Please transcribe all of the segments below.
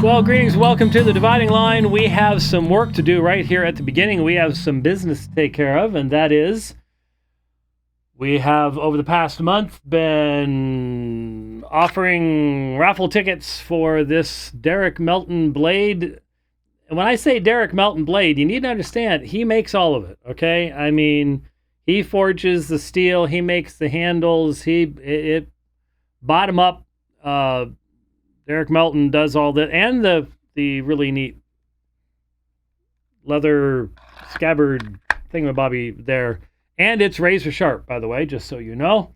Well, greetings. Welcome to the Dividing Line. We have some work to do right here at the beginning. We have some business to take care of, and that is we have, over the past month, been offering raffle tickets for this Derek Melton blade. And when I say Derek Melton blade, you need to understand, he makes all of it, okay? I mean, he forges the steel, he makes the handles, it bottom up, Derek Melton does all that, and the really neat leather scabbard thingamabobby there. And it's razor sharp, by the way, just so you know.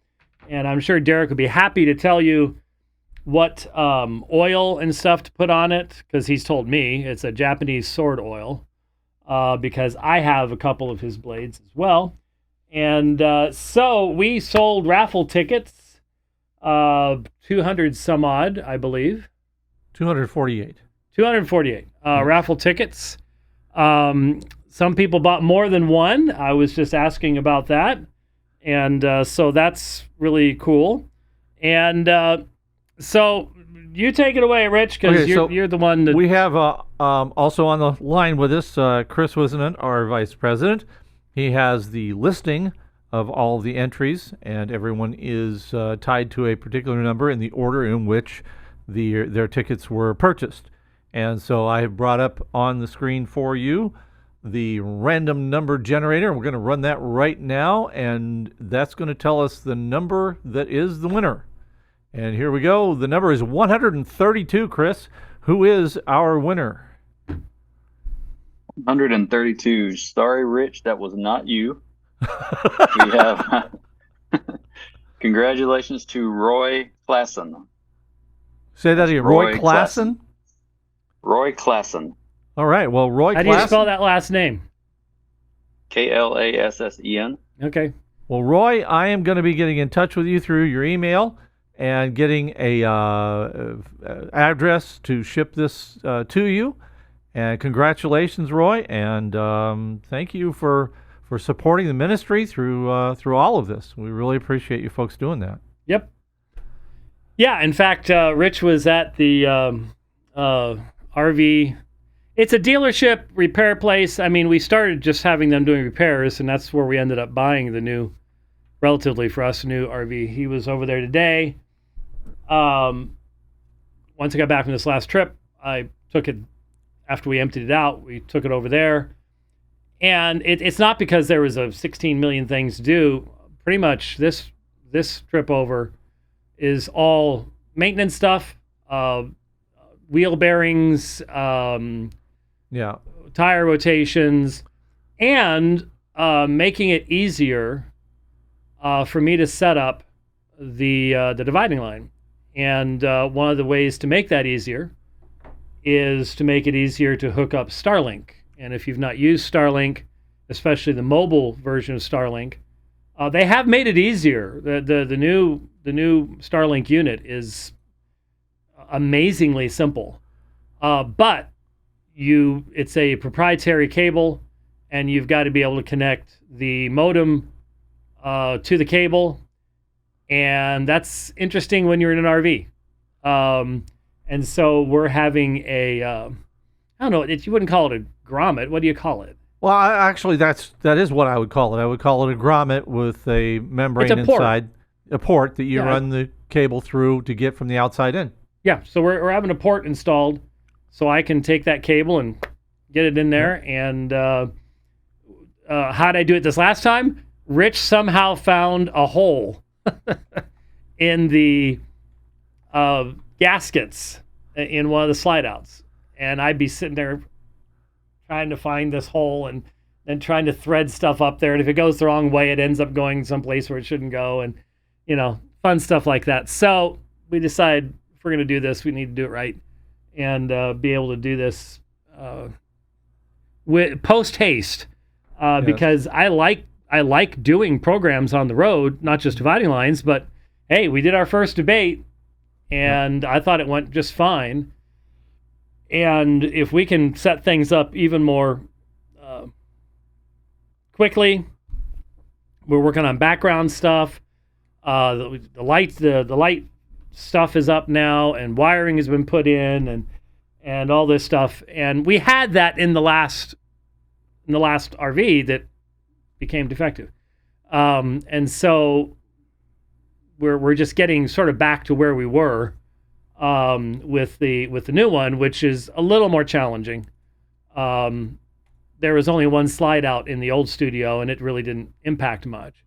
And I'm sure Derek would be happy to tell you what oil and stuff to put on it, because he's told me it's a Japanese sword oil, because I have a couple of his blades as well. And so we sold raffle tickets, 200 some odd, I believe. 248. 248 raffle tickets. Some people bought more than one. I was just asking about that. And so that's really cool. And so you take it away, Rich, because you're the one that... We have also on the line with us, Chris Wisnant, our vice president. He has the listing of all the entries, and everyone is tied to a particular number in the order in which their tickets were purchased. And so I have brought up on the screen for you the random number generator, and we're going to run that right now, and that's going to tell us the number that is the winner. And here we go. The number is 132, Chris. Who is our winner? 132. Sorry, Rich, that was not you. We have congratulations to Roy Klassen. Say that again. Roy Klassen? Roy Klassen. All right. Well, Roy Klassen. How do you spell that last name? Klassen. Okay. Well, Roy, I am going to be getting in touch with you through your email and getting a address to ship this to you. And congratulations, Roy, and thank you for supporting the ministry through all of this. We really appreciate you folks doing that. Yep. Yeah, in fact, Rich was at the RV. It's a dealership repair place. I mean, we started just having them doing repairs, and that's where we ended up buying the new, relatively for us, new RV. He was over there today. Once I got back from this last trip, I took it, after we emptied it out, we took it over there. And it's not because there was 16 million things to do. Pretty much this trip over is all maintenance stuff, wheel bearings, tire rotations, and making it easier for me to set up the dividing line. And one of the ways to make that easier is to make it easier to hook up Starlink. And if you've not used Starlink, especially the mobile version of Starlink, they have made it easier. The new Starlink unit is amazingly simple, but it's a proprietary cable, and you've got to be able to connect the modem to the cable, and that's interesting when you're in an RV. And so we're having I don't know, you wouldn't call it a grommet. What do you call it? Well, actually, that is what I would call it. I would call it a grommet with a membrane inside, a port that you run the cable through to get from the outside in. Yeah, so we're having a port installed, so I can take that cable and get it in there. And how did I do it this last time? Rich somehow found a hole in the gaskets in one of the slide outs, and I'd be sitting there trying to find this hole and then trying to thread stuff up there, and if it goes the wrong way, it ends up going someplace where it shouldn't go, and fun stuff like that. So we decided, if we're going to do this, we need to do it right and be able to do this with post haste, because I like doing programs on the road, not just dividing lines, but hey, we did our first debate, and I thought it went just fine. And if we can set things up even more quickly, we're working on background stuff. The light stuff is up now, and wiring has been put in, and and all this stuff. And we had that in the last RV that became defective. And so we're just getting sort of back to where we were with the new one, which is a little more challenging. There was only one slide out in the old studio, and it really didn't impact much.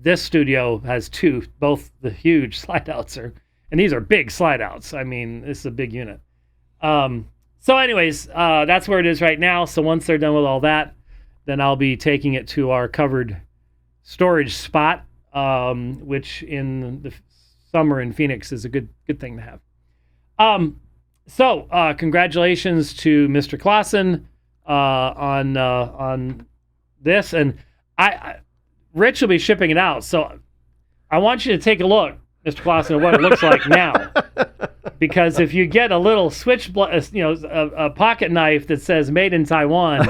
This studio has two, both the huge slide outs and these are big slide outs. I mean, this is a big unit. So anyways, that's where it is right now. So once they're done with all that, then I'll be taking it to our covered storage spot, which in the summer in Phoenix is a good thing to have. So congratulations to Mr. Clausen on this, and Rich will be shipping it out. So I want you to take a look, Mr. Clausen, at what it looks like now. Because if you get a little a pocket knife that says "Made in Taiwan,"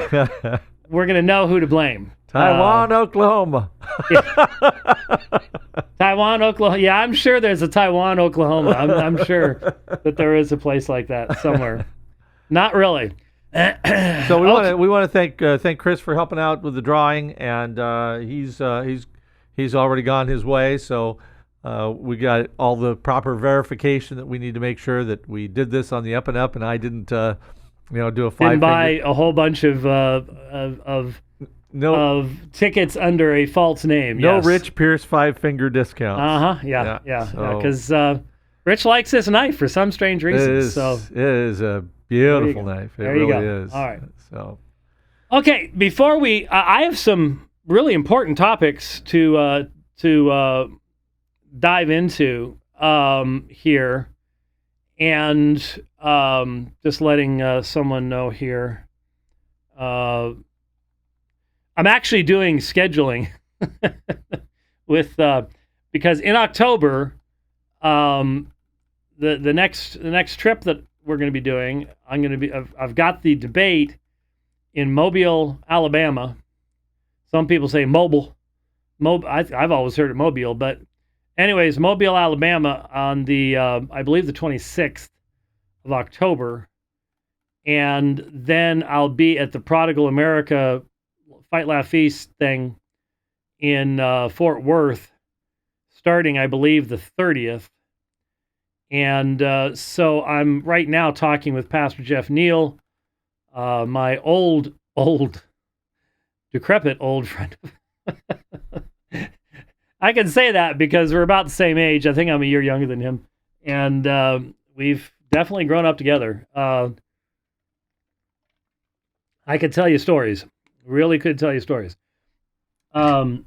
we're gonna know who to blame. Taiwan, Oklahoma. Taiwan, Oklahoma. Yeah, I'm sure there's a Taiwan, Oklahoma. I'm sure that there is a place like that somewhere. Not really. So we want to thank Chris for helping out with the drawing, and he's already gone his way. So we got all the proper verification that we need to make sure that we did this on the up and up, and I didn't do a 5 Didn't buy a whole bunch of tickets under a false name. No yes. Rich Pierce 5-finger discounts. Yeah. Because Rich likes this knife for some strange reason. It is a beautiful knife. It really is. All right. So, okay. Before we, I have some really important topics to dive into here, and just letting someone know here. I'm actually doing scheduling with because in October, the next trip that we're going to be doing, I've got the debate in Mobile, Alabama. Some people say Mobile. I've always heard it Mobile, but anyways, Mobile, Alabama on the I believe the 26th of October, and then I'll be at the Prodigal America Fight Laugh Feast thing in Fort Worth, starting I believe the 30th. And so I'm right now talking with Pastor Jeff Neal, my old decrepit old friend. I can say that because we're about the same age. I think I'm a year younger than him, and we've definitely grown up together. I could tell you stories. Really could tell you stories. But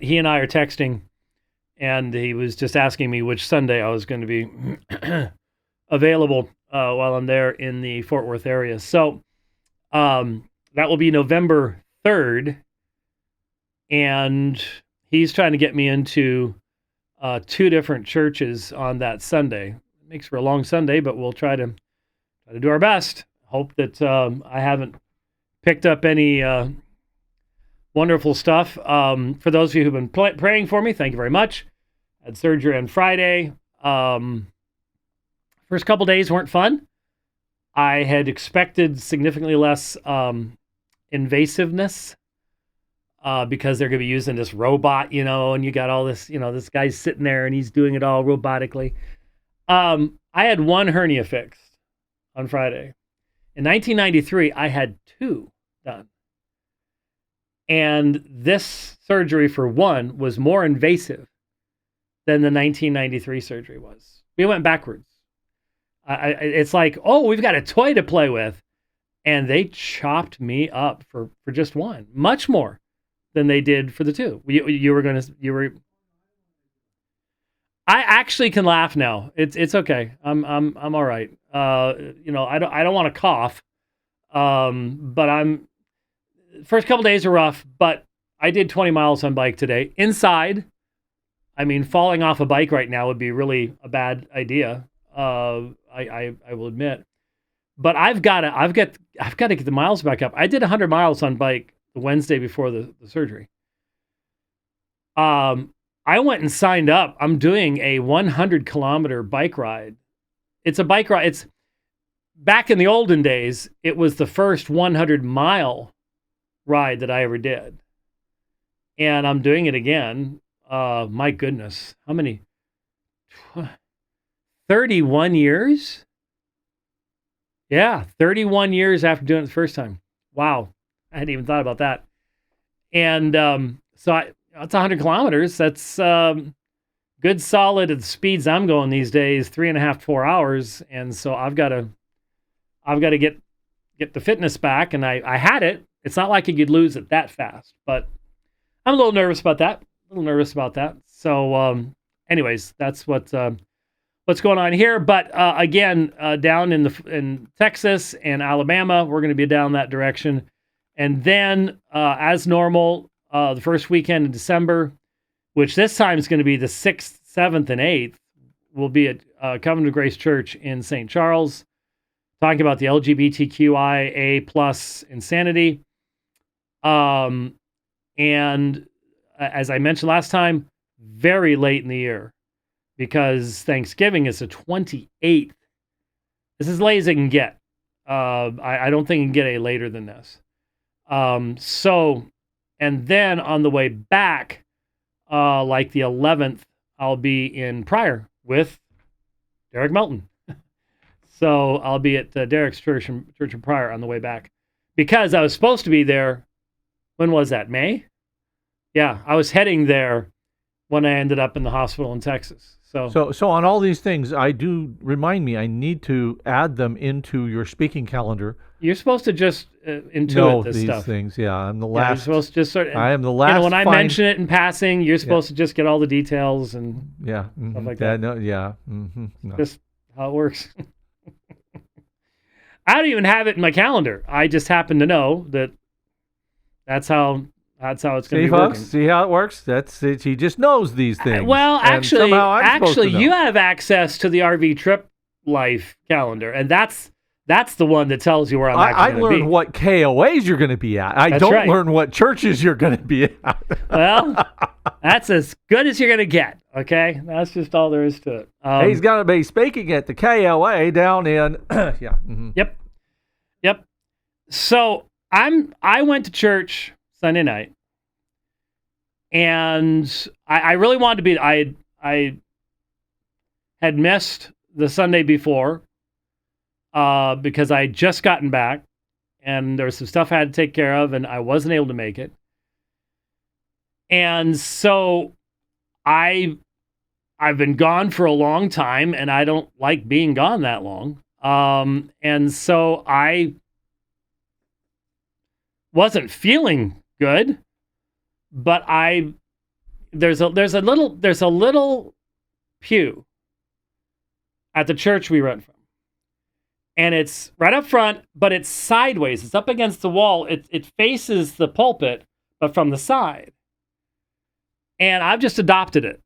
he and I are texting, and he was just asking me which Sunday I was going to be available while I'm there in the Fort Worth area. So that will be November 3rd, and he's trying to get me into 2 different churches on that Sunday. It makes for a long Sunday, but we'll try to do our best. Hope that I haven't picked up any wonderful stuff. For those of you who've been praying for me, thank you very much. Had surgery on Friday. First couple days weren't fun. I had expected significantly less invasiveness because they're going to be using this robot, and you got all this, this guy's sitting there and he's doing it all robotically. I had one hernia fixed on Friday. In 1993, I had 2 done. And this surgery for one was more invasive than the 1993 surgery was. We went backwards. It's like, oh, we've got a toy to play with. And they chopped me up for just one. Much more than they did for the 2. You were I actually can laugh now. It's okay. I'm all right. I don't want to cough. But first couple days are rough, but I did 20 miles on bike today. Inside, I mean, falling off a bike right now would be really a bad idea. I will admit. But I've got to get the miles back up. I did 100 miles on bike the Wednesday before the surgery. I went and signed up. I'm doing a 100 kilometer bike ride it's a bike ride. It's back in the olden days, it was the first 100-mile ride that I ever did. And I'm doing it again. My goodness. How many? 31 years? Yeah, 31 years after doing it the first time. Wow. I hadn't even thought about that. And that's 100 kilometers. That's good solid at the speeds I'm going these days, 3.5 to 4 hours. And so I've got to get the fitness back. And I had it. It's not like you could lose it that fast, but I'm a little nervous about that. So anyways, that's what's going on here. But again, down in Texas and Alabama, we're going to be down that direction. And then as normal, the first weekend in December, which this time is going to be the 6th, 7th, and 8th, will be at Covenant of Grace Church in St. Charles, talking about the LGBTQIA plus insanity. And as I mentioned last time, very late in the year, because Thanksgiving is the 28th. This is as late as it can get. I don't think it can get any later than this. And then on the way back, like the 11th, I'll be in Pryor with Derek Melton. So I'll be at Derek's church in Pryor on the way back, because I was supposed to be there. When was that? May? Yeah, I was heading there when I ended up in the hospital in Texas. So on all these things, I need to add them into your speaking calendar. You're supposed to just intuit this these stuff. Things. Yeah, I'm the last. You're supposed to just I am the last. When I mention it in passing, you're supposed to just get all the details and stuff like that. No. Just how it works. I don't even have it in my calendar. I just happen to know that that's how it's going to be working. See how it works? That's it. He just knows these things. Well, actually, you you have access to the RV Trip Life calendar, and that's the one that tells you where I'm actually going to be. I learned what KOAs you're going to be at. I don't learn what churches you're going to be at. Well, that's as good as you're going to get. Okay, that's just all there is to it. He's going to be speaking at the KOA down in Yep. So I went to church Sunday night, and I really wanted to be. I had missed the Sunday before because I had just gotten back, and there was some stuff I had to take care of, and I wasn't able to make it. And so I've been gone for a long time, and I don't like being gone that long. And so I wasn't feeling good, but there's a little pew at the church we rent from, and it's right up front, but it's sideways. It's up against the wall. It faces the pulpit, but from the side. And I've just adopted it.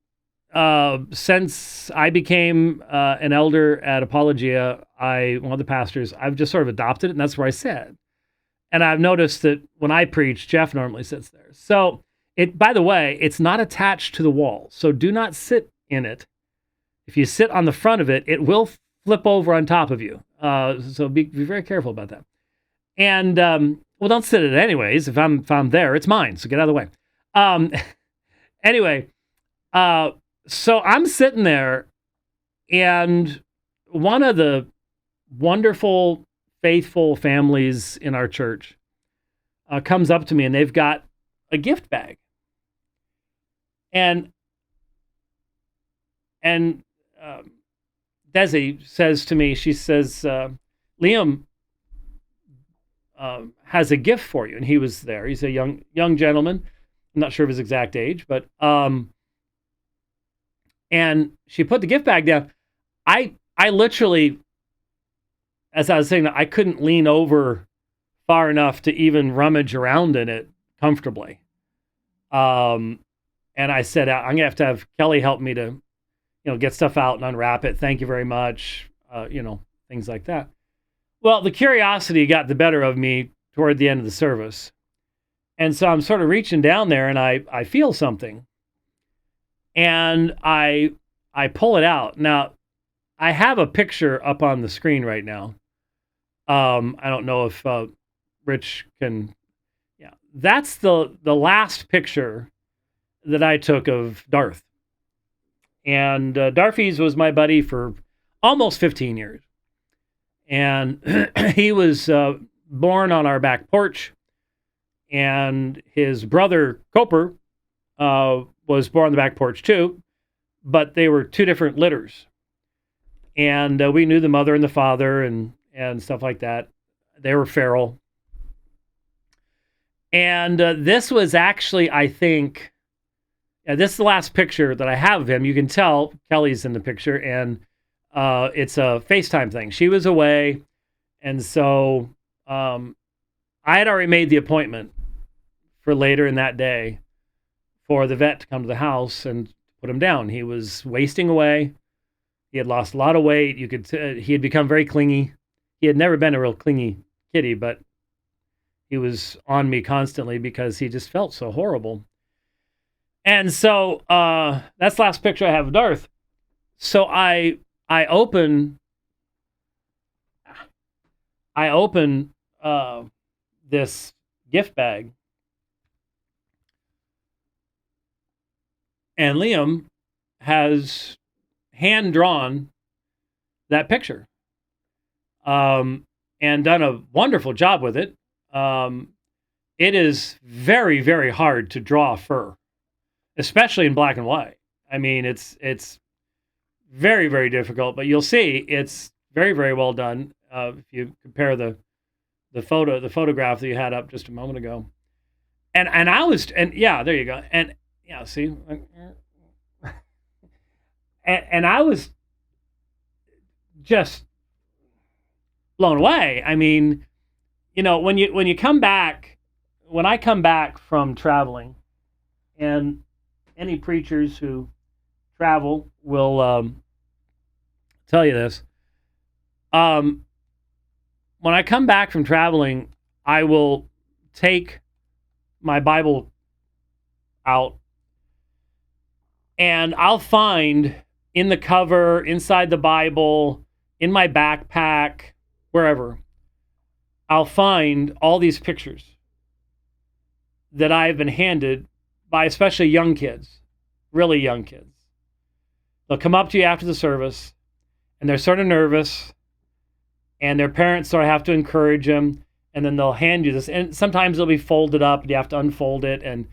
Since I became an elder at Apologia, one of the pastors, I've just sort of adopted it, and that's where I sit. And I've noticed that when I preach, Jeff normally sits there. So by the way, it's not attached to the wall, so do not sit in it. If you sit on the front of it, it will flip over on top of you. So be very careful about that. And well, don't sit in it anyways. If I'm there, it's mine. So get out of the way. Anyway, so I'm sitting there, and one of the wonderful, faithful families in our church comes up to me, and they've got a gift bag. And Desi says to me, she says, Liam has a gift for you. And he was there. He's a young gentleman. I'm not sure of his exact age, but and she put the gift bag down. I literally, as I was saying, I couldn't lean over far enough to even rummage around in it comfortably. And I said, I'm gonna have to have Kelly help me to, get stuff out and unwrap it. Thank you very much. Things like that. Well, the curiosity got the better of me toward the end of the service. And so I'm sort of reaching down there, and I feel something. And I pull it out. Now, I have a picture up on the screen right now. I don't know if Rich can. Yeah, that's the last picture that I took of Darth. And Darfies was my buddy for almost 15 years. And he was born on our back porch. And his brother, Coper, was born on the back porch too. But they were two different litters. And we knew the mother and the father and stuff like that. They were feral. And this was actually, I think, this is the last picture that I have of him. You can tell Kelly's in the picture, and it's a FaceTime thing. She was away, and so I had already made the appointment for later in that day for the vet to come to the house and put him down. He was wasting away. He had lost a lot of weight. You could he had become very clingy. He had never been a real clingy kitty, but he was on me constantly because he just felt so horrible. And so that's the last picture I have of Darth. So I open this gift bag, and Liam has hand drawn that picture, and done a wonderful job with it. It is very, very hard to draw fur, especially in black and white. I mean, it's very, very difficult, but you'll see it's very, very well done if you compare the photograph that you had up just a moment ago. And yeah, there you go. And yeah, see, and I was just blown away. I mean, when you come back, when I come back from traveling, and any preachers who travel will tell you this. When I come back from traveling, I will take my Bible out, and I'll find in the cover, inside the Bible, in my backpack, wherever, I'll find all these pictures that I've been handed by especially young kids, really young kids. They'll come up to you after the service, and they're sort of nervous, and their parents sort of have to encourage them, and then they'll hand you this, and sometimes it'll be folded up, and you have to unfold it, and,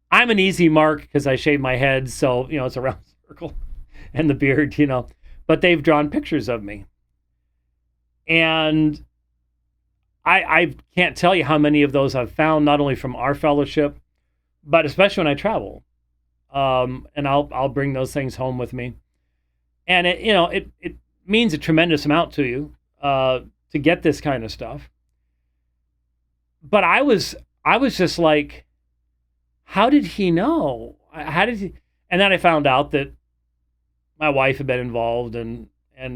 I'm an easy mark because I shave my head, so, it's a round circle, and the beard, but they've drawn pictures of me. And I can't tell you how many of those I've found, not only from our fellowship, but especially when I travel. And I'll bring those things home with me. And it means a tremendous amount to you to get this kind of stuff. But I was just like, how did he know? How did he? And then I found out that my wife had been involved, and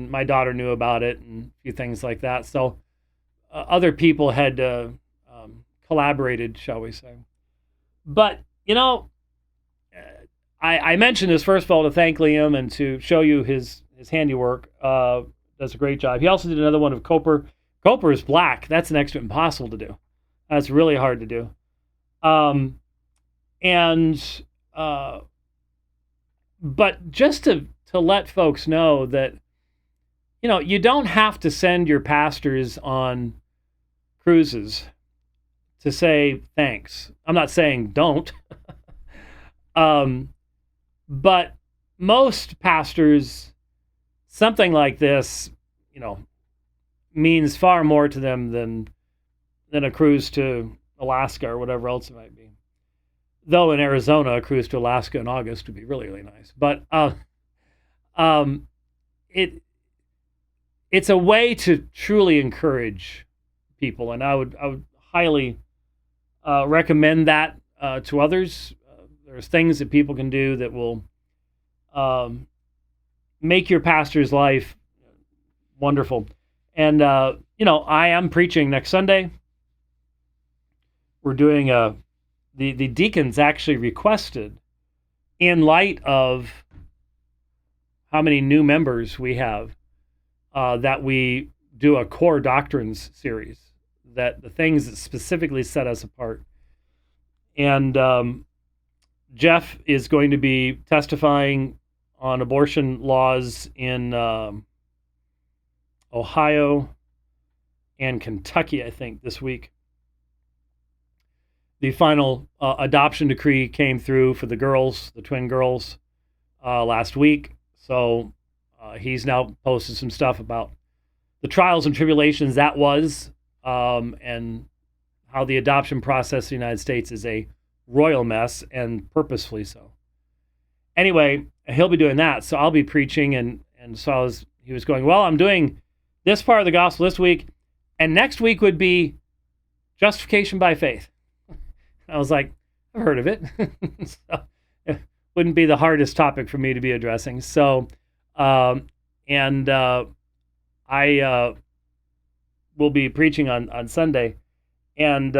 my daughter knew about it, and a few things like that. So other people had collaborated, shall we say. But, I mentioned this, first of all, to thank Liam and to show you his handiwork. Does a great job. He also did another one of Coper. Coper is black. That's next to impossible to do. That's really hard to do. But just to let folks know that, you don't have to send your pastors on cruises to say thanks. I'm not saying don't. But most pastors, something like this, means far more to them than a cruise to Alaska or whatever else it might be. Though in Arizona, a cruise to Alaska in August would be really, really nice. But it's a way to truly encourage people, and I would highly recommend that to others. There's things that people can do that will make your pastor's life wonderful. And I am preaching next Sunday. We're doing the deacons actually requested, in light of how many new members we have, that we do a core doctrines series, that the things that specifically set us apart. And Jeff is going to be testifying on abortion laws in Ohio and Kentucky, I think, this week. The final adoption decree came through for the girls, the twin girls, last week. So he's now posted some stuff about the trials and tribulations that was, and how the adoption process in the United States is a royal mess, and purposefully so. Anyway, he'll be doing that. So I'll be preaching, and so he was going, well, I'm doing this part of the gospel this week, and next week would be justification by faith. I was like, I've heard of it. So it wouldn't be the hardest topic for me to be addressing. So, I will be preaching on Sunday. And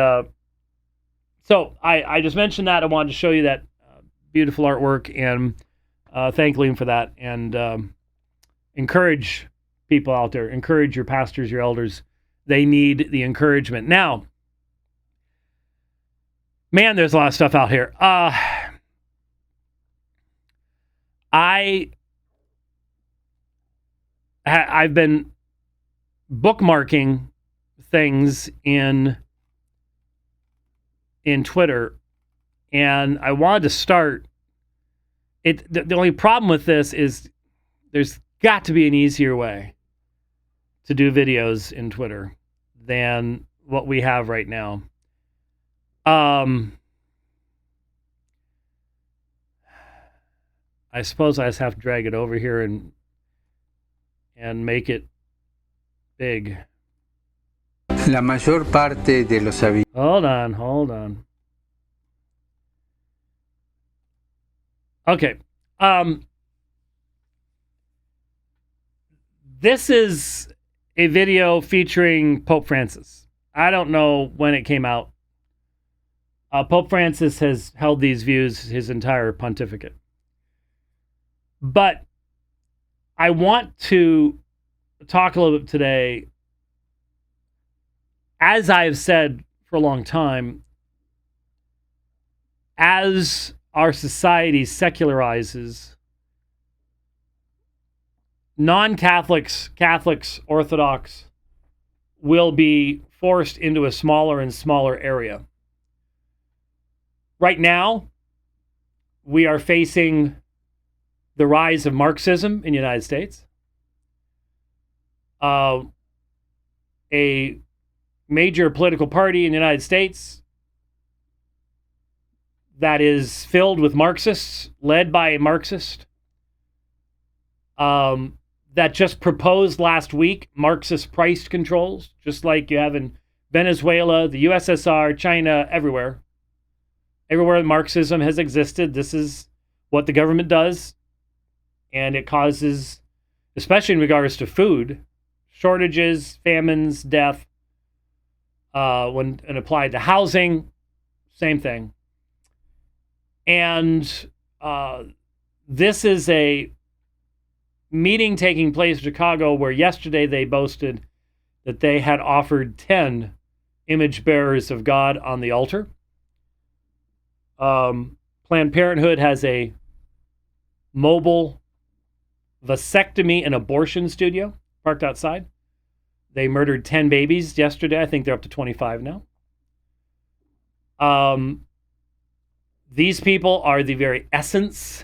so I just mentioned that. I wanted to show you that beautiful artwork, and thank Liam for that. And encourage people out there. Encourage your pastors, your elders. They need the encouragement. Now, man, there's a lot of stuff out here. I've been bookmarking things in Twitter, and I wanted to start it. The only problem with this is there's got to be an easier way to do videos in Twitter than what we have right now. I suppose I just have to drag it over here and make it big. La mayor parte de los habitantes. Hold on. Okay. This is a video featuring Pope Francis. I don't know when it came out. Pope Francis has held these views his entire pontificate. But I want to talk a little bit today, as I've said for a long time, as our society secularizes, non-Catholics, Catholics, Orthodox will be forced into a smaller and smaller area. Right now, we are facing the rise of Marxism in the United States. A major political party in the United States that is filled with Marxists, led by a Marxist, that just proposed last week Marxist price controls, just like you have in Venezuela, the USSR, China, everywhere. Everywhere Marxism has existed, this is what the government does. And it causes, especially in regards to food, shortages, famines, death. When applied to housing, same thing. And this is a meeting taking place in Chicago where yesterday they boasted that they had offered 10 image bearers of God on the altar. Planned Parenthood has a mobile vasectomy and abortion studio parked outside. They murdered 10 babies yesterday. I think they're up to 25 now. These people are the very essence,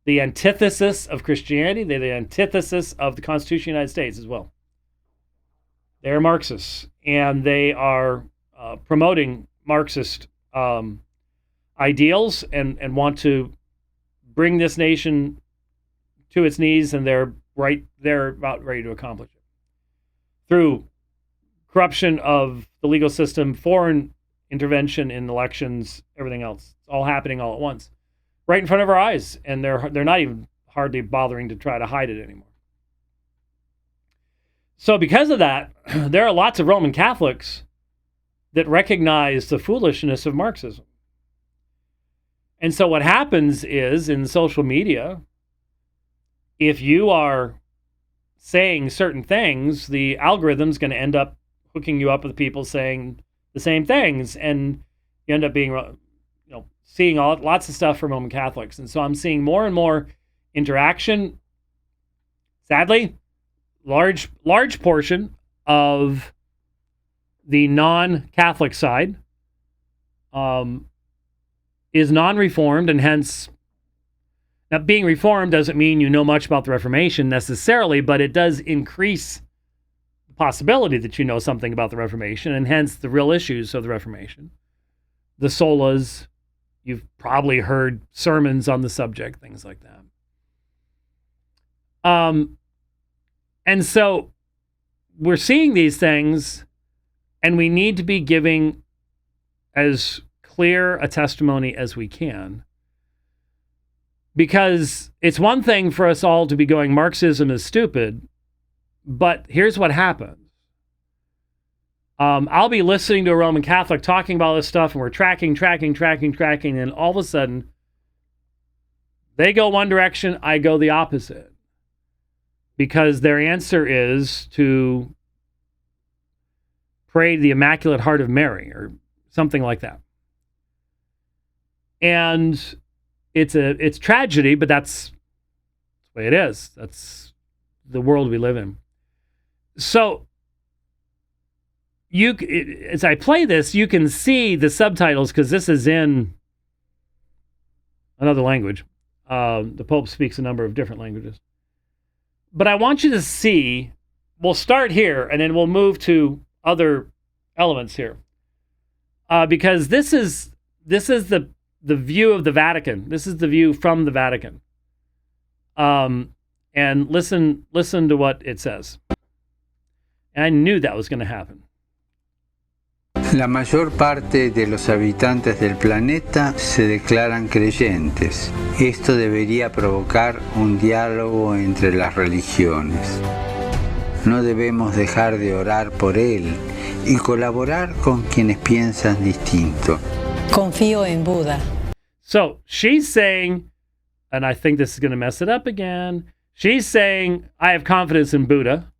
the antithesis of Christianity. They're the antithesis of the Constitution of the United States as well. They're Marxists, and they are promoting Marxist ideals and want to bring this nation to its knees, and they're about ready to accomplish it through corruption of the legal system, foreign intervention in elections, everything else. It's all happening all at once, right in front of our eyes, and they're not even hardly bothering to try to hide it anymore. So because of that, there are lots of Roman Catholics that recognize the foolishness of Marxism. And so what happens is, in social media, if you are saying certain things, the algorithm's going to end up hooking you up with people saying the same things, and you end up being, seeing lots of stuff from Roman Catholics. And so I'm seeing more and more interaction. Sadly, large portion of the non-Catholic side is non-Reformed, and hence, now being Reformed doesn't mean you know much about the Reformation necessarily, but it does increase the possibility that you know something about the Reformation, and hence the real issues of the Reformation. The solas, you've probably heard sermons on the subject, things like that. And so we're seeing these things, and we need to be giving as clear a testimony as we can. Because it's one thing for us all to be going, Marxism is stupid, but here's what happens. I'll be listening to a Roman Catholic talking about this stuff, and we're tracking, and all of a sudden, they go one direction, I go the opposite. Because their answer is to pray to the Immaculate Heart of Mary, or something like that. And it's tragedy, but that's the way it is. That's the world we live in. So, as I play this, you can see the subtitles, because this is in another language. The Pope speaks a number of different languages. But I want you to see, we'll start here, and then we'll move to other elements here. Because this is the view of the Vatican. This is the view from the Vatican. And listen to what it says. And I knew that was going to happen. La mayor parte de los habitantes del planeta se declaran creyentes. Esto debería provocar un diálogo entre las religiones. No debemos dejar de orar por él y colaborar con quienes piensan distinto. Confío en Buda. So she's saying, and I think this is going to mess it up again, she's saying, I have confidence in Buddha.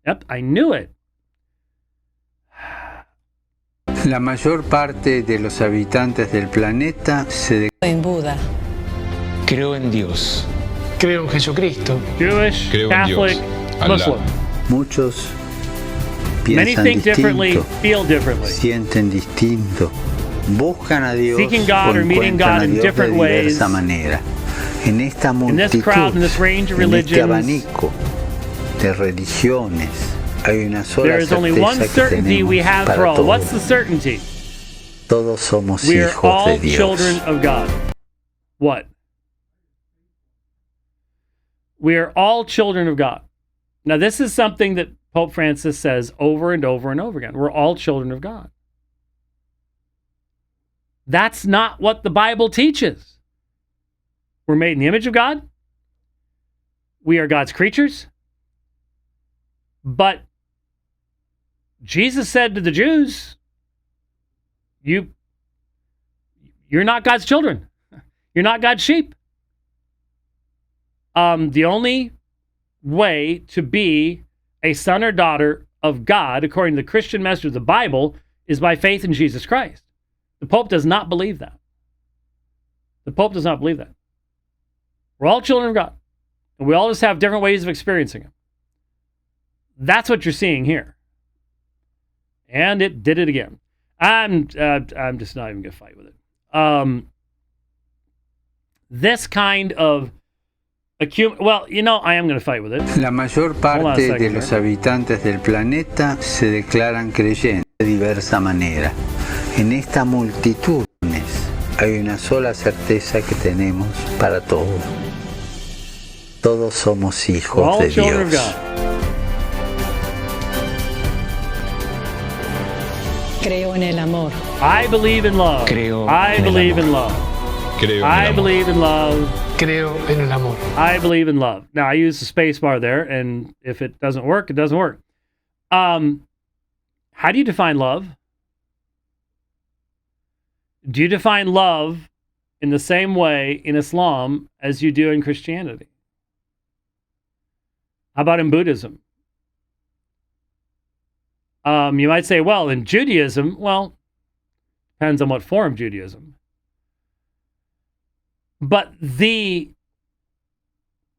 Yep, I knew it. La mayor parte de los habitantes del planeta se declaran En Buda. Creo en Dios. Creo en Jesucristo. Jewish, Creo en Catholic, Dios. Muslim. Muchos Many piensan think differently, distinto, feel differently. sienten distinto, buscan a Dios Seeking God o or meeting encuentran God a in Dios different de ways. diversa manera. En esta In this multitud, crowd, in this range of en este religions, abanico de religiones, hay una sola there is only one certeza que certainty we tenemos have for para all. todos. What's the certainty? Todos somos We are hijos all de Dios. children of God. What? We are all children of God. Now, this is something that Pope Francis says over and over and over again. We're all children of God. That's not what the Bible teaches. We're made in the image of God. We are God's creatures. But Jesus said to the Jews, you're not God's children. You're not God's sheep. The only way to be a son or daughter of God, according to the Christian message of the Bible, is by faith in Jesus Christ. The Pope does not believe that. The Pope does not believe that. We're all children of God, and we all just have different ways of experiencing Him. That's what you're seeing here. And it did it again. I'm just not even going to fight with it. This kind of well, I am going to fight with it. La mayor parte de los habitantes del planeta se declaran creyentes de diversa manera. En esta multitud hay una sola certeza que tenemos para todos. Todos somos hijos de Dios. Creo en el amor. I believe in love. I believe in love. I believe in love. Creo en el amor. I believe in love. Now, I use the space bar there, and if it doesn't work, it doesn't work. How do you define love? Do you define love in the same way in Islam as you do in Christianity? How about in Buddhism? You might say, well, in Judaism, well, depends on what form of Judaism. But the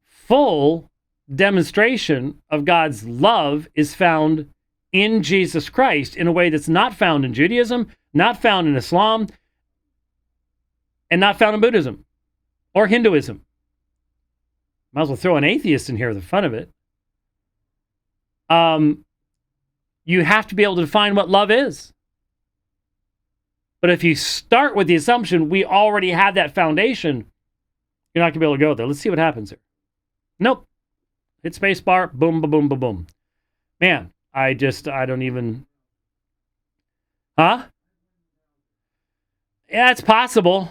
full demonstration of God's love is found in Jesus Christ in a way that's not found in Judaism, not found in Islam, and not found in Buddhism or Hinduism. Might as well throw an atheist in here for the fun of it. You have to be able to define what love is. But if you start with the assumption we already have that foundation, you're not going to be able to go there. Let's see what happens here. Nope. Hit space bar, boom, boom, boom, boom, boom. Man, I don't even... Huh? Yeah, it's possible.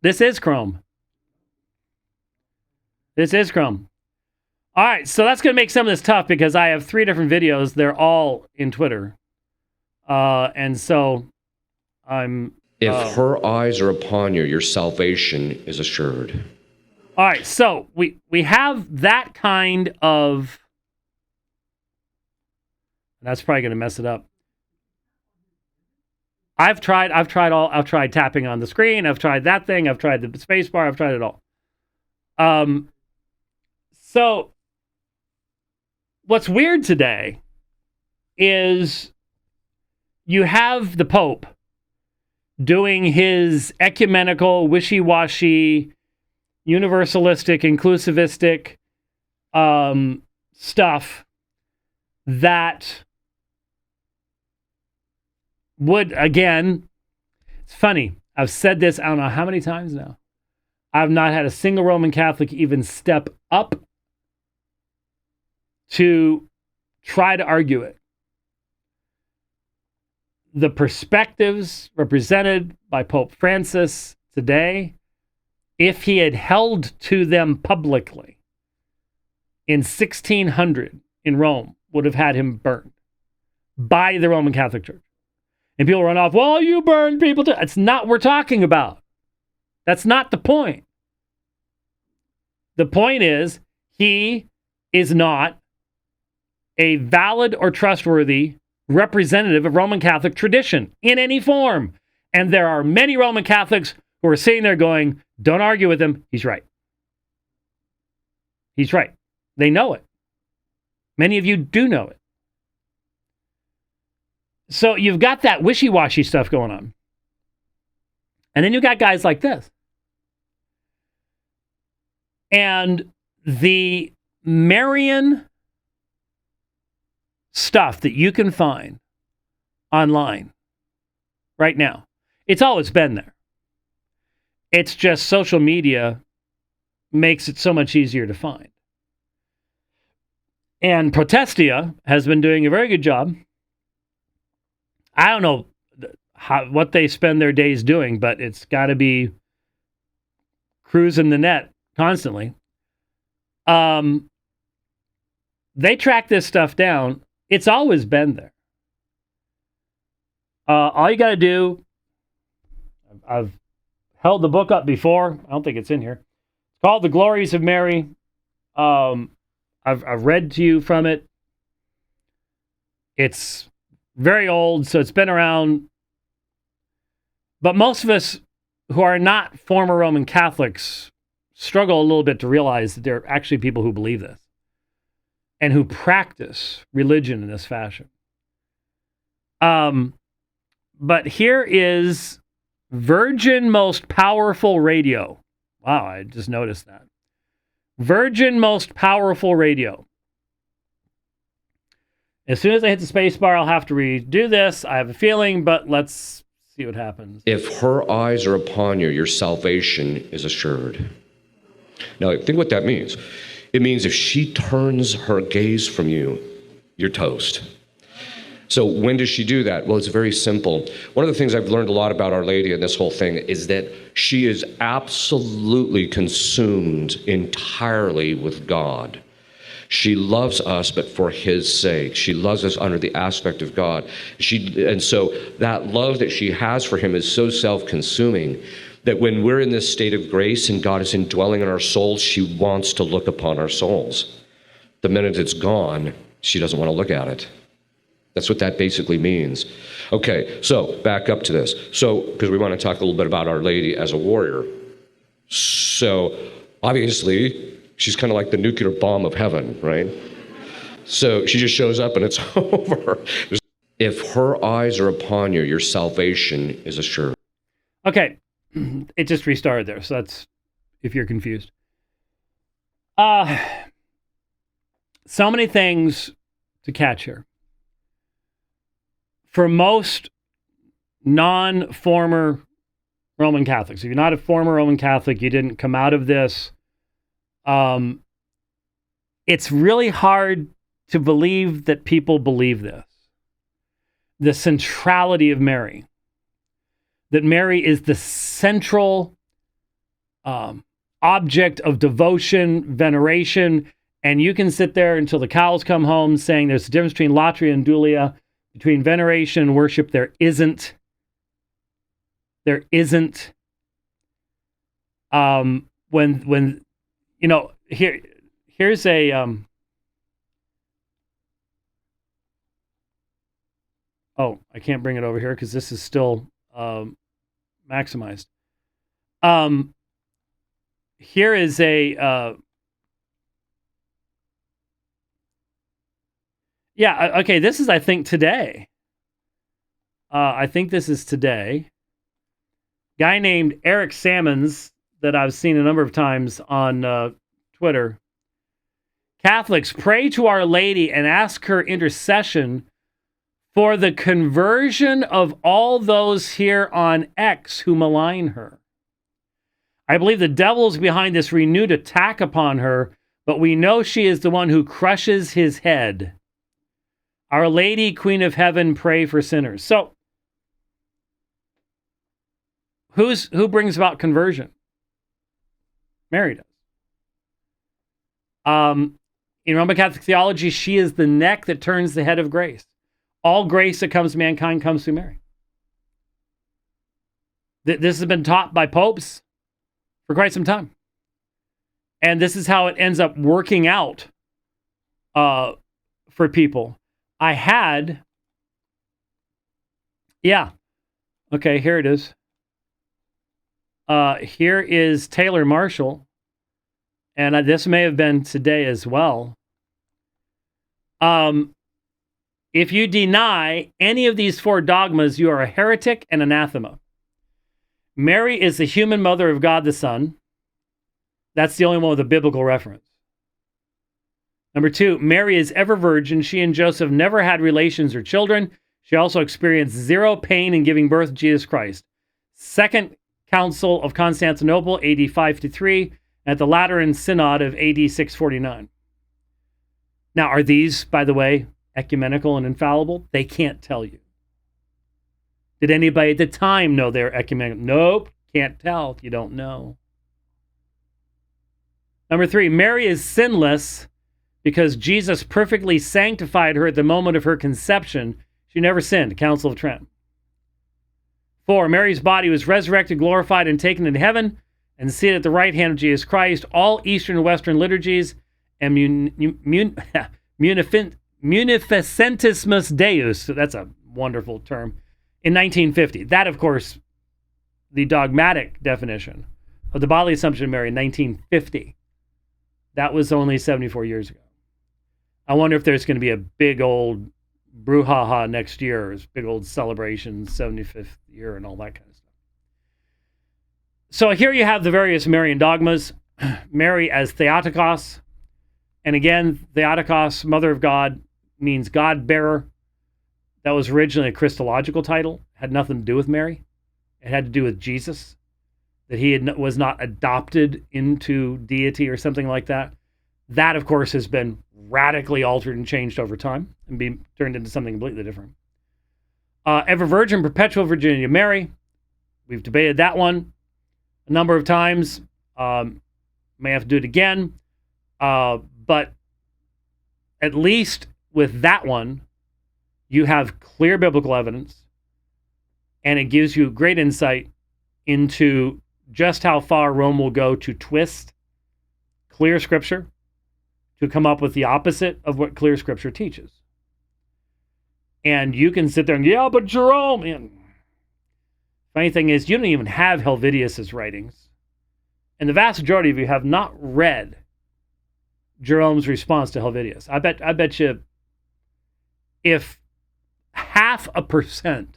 This is Chrome. This is Chrome. All right, so that's going to make some of this tough because I have 3 different videos. They're all in Twitter. And so I'm... If her eyes are upon you, your salvation is assured. All right, so we have that kind of... That's probably going to mess it up. I've tried tapping on the screen. I've tried that thing. I've tried the space bar. I've tried it all. So what's weird today is you have the Pope doing his ecumenical, wishy-washy, universalistic, inclusivistic stuff that would, again, it's funny. I've said this, I don't know how many times now. I've not had a single Roman Catholic even step up to try to argue it. The perspectives represented by Pope Francis today, if he had held to them publicly in 1600 in Rome, would have had him burned by the Roman Catholic Church. And people run off, well, you burned people too. That's not what we're talking about. That's not the point. The point is, he is not a valid or trustworthy representative of Roman Catholic tradition in any form. And there are many Roman Catholics who are sitting there going, don't argue with him. He's right. He's right. They know it. Many of you do know it. So you've got that wishy-washy stuff going on. And then you've got guys like this. And the Marian stuff that you can find online right now, it's always been there. It's just social media makes it so much easier to find. And Protestia has been doing a very good job. I don't know what they spend their days doing, but it's got to be cruising the net constantly. They track this stuff down. It's always been there. All you got to do, I've held the book up before. I don't think it's in here. It's called The Glories of Mary. I've read to you from it. It's very old, so it's been around. But most of us who are not former Roman Catholics struggle a little bit to realize that there are actually people who believe this and who practice religion in this fashion. But here is Virgin Most Powerful Radio. Wow, I just noticed that. Virgin Most Powerful Radio. As soon as I hit the space bar, I'll have to redo this. I have a feeling, but let's see what happens. If her eyes are upon you, your salvation is assured. Now, think what that means. It means if she turns her gaze from you, you're toast. So when does she do that? Well, it's very simple. One of the things I've learned a lot about Our Lady in this whole thing is that she is absolutely consumed entirely with God. She loves us, but for his sake. She loves us under the aspect of God. And so that love that she has for him is so self-consuming That when we're in this state of grace and God is indwelling in our souls, she wants to look upon our souls. The minute it's gone, she doesn't want to look at it. That's what that basically means. Okay, so back up to this. So, because we want to talk a little bit about Our Lady as a warrior. So, obviously, she's kind of like the nuclear bomb of heaven, right? So she just shows up and it's over. If her eyes are upon you, your salvation is assured. Okay, it just restarted there, so that's if you're confused. So many things to catch here. For most non-former Roman Catholics, if you're not a former Roman Catholic, you didn't come out of this, it's really hard to believe that people believe this. The centrality of Mary. That Mary is the central object of devotion, veneration, and you can sit there until the cows come home saying there's a difference between latria and dulia, between veneration and worship. There isn't. There isn't. When you know, here's a oh, I can't bring it over here because this is still maximized. Here is a yeah, okay, this is, I think, today. I think this is today. Guy named Eric Sammons that I've seen a number of times on Twitter. Catholics, pray to Our Lady and ask her intercession for the conversion of all those here on X who malign her. I believe the devil is behind this renewed attack upon her, but we know she is the one who crushes his head. Our Lady, Queen of Heaven, pray for sinners. So, who brings about conversion? Mary does. In Roman Catholic theology, she is the neck that turns the head of grace. All grace that comes to mankind comes through Mary. This has been taught by popes for quite some time. And this is how it ends up working out for people. I had, yeah, okay, here it is. Here is Taylor Marshall, and this may have been today as well. If you deny any of these four dogmas, you are a heretic and anathema. Mary is the human mother of God the Son. That's the only one with a biblical reference. Number two, Mary is ever virgin. She and Joseph never had relations or children. She also experienced zero pain in giving birth to Jesus Christ. Second Council of Constantinople, AD 553, at the Lateran Synod of AD 649. Now, are these, by the way, ecumenical and infallible? They can't tell you. Did anybody at the time know they're ecumenical? Nope, can't tell. You don't know. Number three, Mary is sinless because Jesus perfectly sanctified her at the moment of her conception. She never sinned. Council of Trent. 4, Mary's body was resurrected, glorified, and taken into heaven, and seated at the right hand of Jesus Christ. All Eastern and Western liturgies and Munificentissimus Deus, that's a wonderful term, in 1950. That, of course, the dogmatic definition of the bodily assumption of Mary in 1950. That was only 74 years ago. I wonder if there's going to be a big old brouhaha next year, big old celebration, 75th year and all that kind of stuff. So here you have the various Marian dogmas. Mary as Theotokos. And again, Theotokos, Mother of God, means God-bearer. That was originally a Christological title. Had nothing to do with Mary. It had to do with Jesus. That he was not adopted into deity or something like that. That, of course, has been radically altered and changed over time and be turned into something completely different. Ever Virgin, Perpetual Virginity of Mary. We've debated that one a number of times. May have to do it again. But at least with that one, you have clear biblical evidence, and it gives you great insight into just how far Rome will go to twist clear scripture to come up with the opposite of what clear scripture teaches. And you can sit there and, yeah, but Jerome. And funny thing is, you don't even have Helvidius's writings. And the vast majority of you have not read Jerome's response to Helvidius. I bet you if 0.5%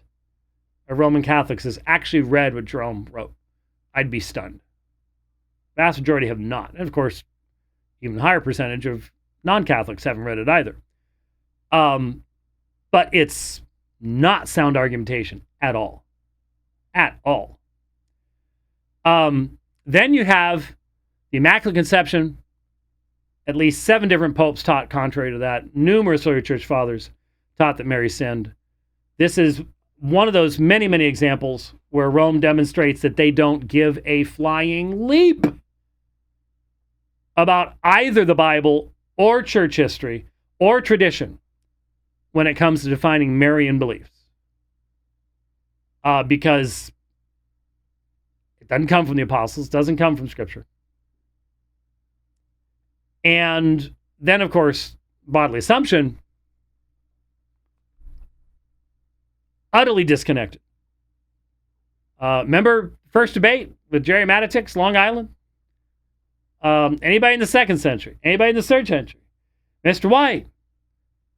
of Roman Catholics has actually read what Jerome wrote, I'd be stunned. Vast majority have not. And of course, even a higher percentage of non-Catholics haven't read it either. But it's not sound argumentation at all. At all. Then you have the Immaculate Conception. At least 7 different popes taught contrary to that. Numerous early church fathers taught that Mary sinned. This is one of those many, many examples where Rome demonstrates that they don't give a flying leap about either the Bible or church history or tradition when it comes to defining Marian beliefs. Because it doesn't come from the apostles, doesn't come from Scripture. And then, of course, bodily assumption, utterly disconnected. Remember first debate with Jerry Matitix, Long Island? Anybody in the 2nd century? Anybody in the 3rd century? Mr. White,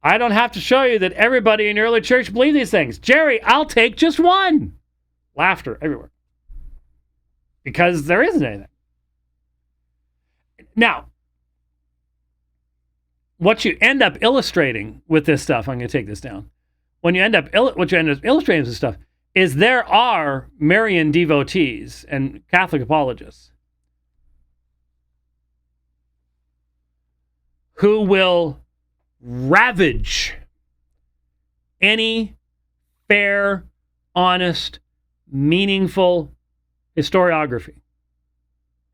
I don't have to show you that everybody in the early church believed these things. Jerry, I'll take just one. Laughter everywhere. Because there isn't anything. Now, what you end up illustrating with this stuff, I'm going to take this down. What you end up illustrating with this stuff is there are Marian devotees and Catholic apologists who will ravage any fair, honest, meaningful historiography,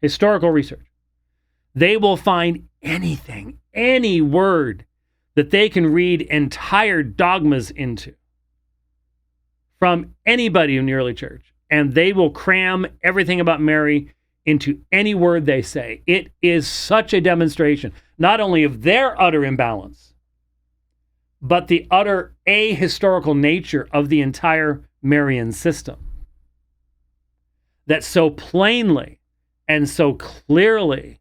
historical research. They will find anything, any word that they can read entire dogmas into from anybody in the early church, and they will cram everything about Mary into any word they say. It is such a demonstration, not only of their utter imbalance, but the utter ahistorical nature of the entire Marian system that so plainly and so clearly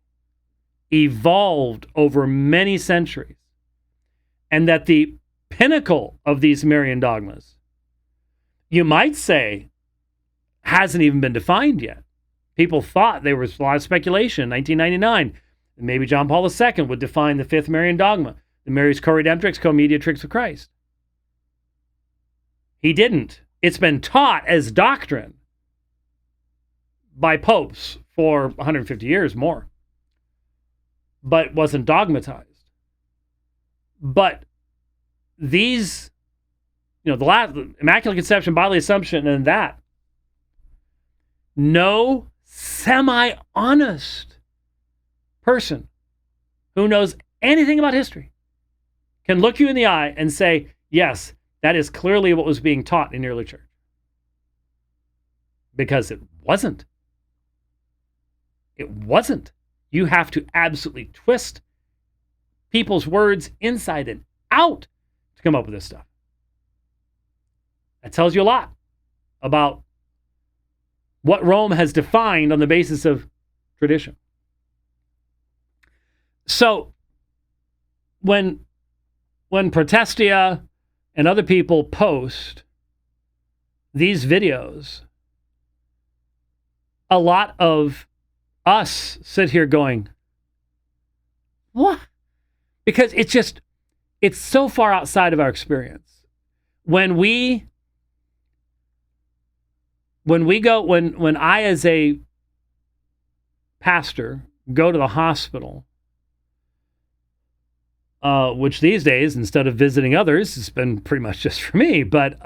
evolved over many centuries, and that the pinnacle of these Marian dogmas, you might say, hasn't even been defined yet. People thought there was a lot of speculation in 1999. Maybe John Paul II would define the 5th Marian dogma, the Mary's co-redemptrix, co-mediatrix of Christ. He didn't. It's been taught as doctrine by popes for 150 years more, but wasn't dogmatized. But these, the Immaculate Conception, bodily assumption, and that, no semi-honest person who knows anything about history can look you in the eye and say, yes, that is clearly what was being taught in the early church. Because it wasn't. It wasn't. You have to absolutely twist people's words inside and out to come up with this stuff. That tells you a lot about what Rome has defined on the basis of tradition. So when Protestia and other people post these videos, a lot of us sit here going, what? Because it's so far outside of our experience. When I as a pastor go to the hospital, which these days, instead of visiting others, it's been pretty much just for me, but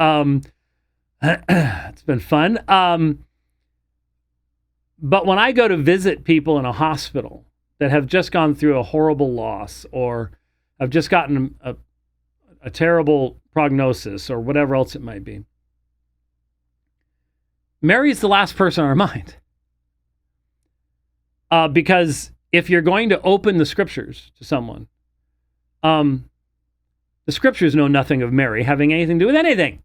it's been fun. But when I go to visit people in a hospital that have just gone through a horrible loss or have just gotten a terrible prognosis or whatever else it might be, Mary's the last person on our mind. Because if you're going to open the scriptures to someone, the scriptures know nothing of Mary having anything to do with anything.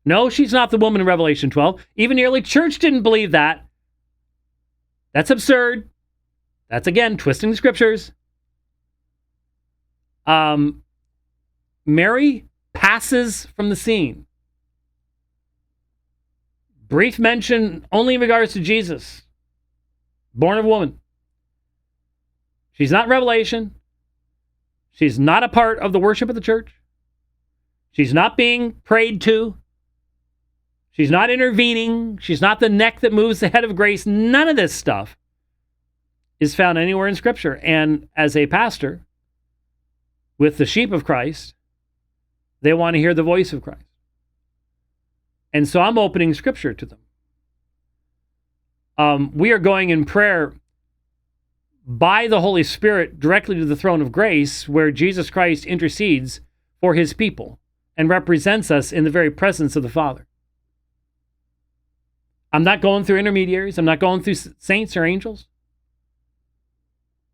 No, she's not the woman in Revelation 12. Even the early church didn't believe that. That's absurd. That's, again, twisting the scriptures. Mary passes from the scene. Brief mention only in regards to Jesus, born of woman. She's not Revelation. She's not a part of the worship of the church. She's not being prayed to. She's not intervening. She's not the neck that moves the head of grace. None of this stuff is found anywhere in Scripture. And as a pastor with the sheep of Christ, they want to hear the voice of Christ. And so I'm opening Scripture to them. We are going in prayer by the Holy Spirit directly to the throne of grace, where Jesus Christ intercedes for his people and represents us in the very presence of the Father. I'm not going through intermediaries. I'm not going through saints or angels.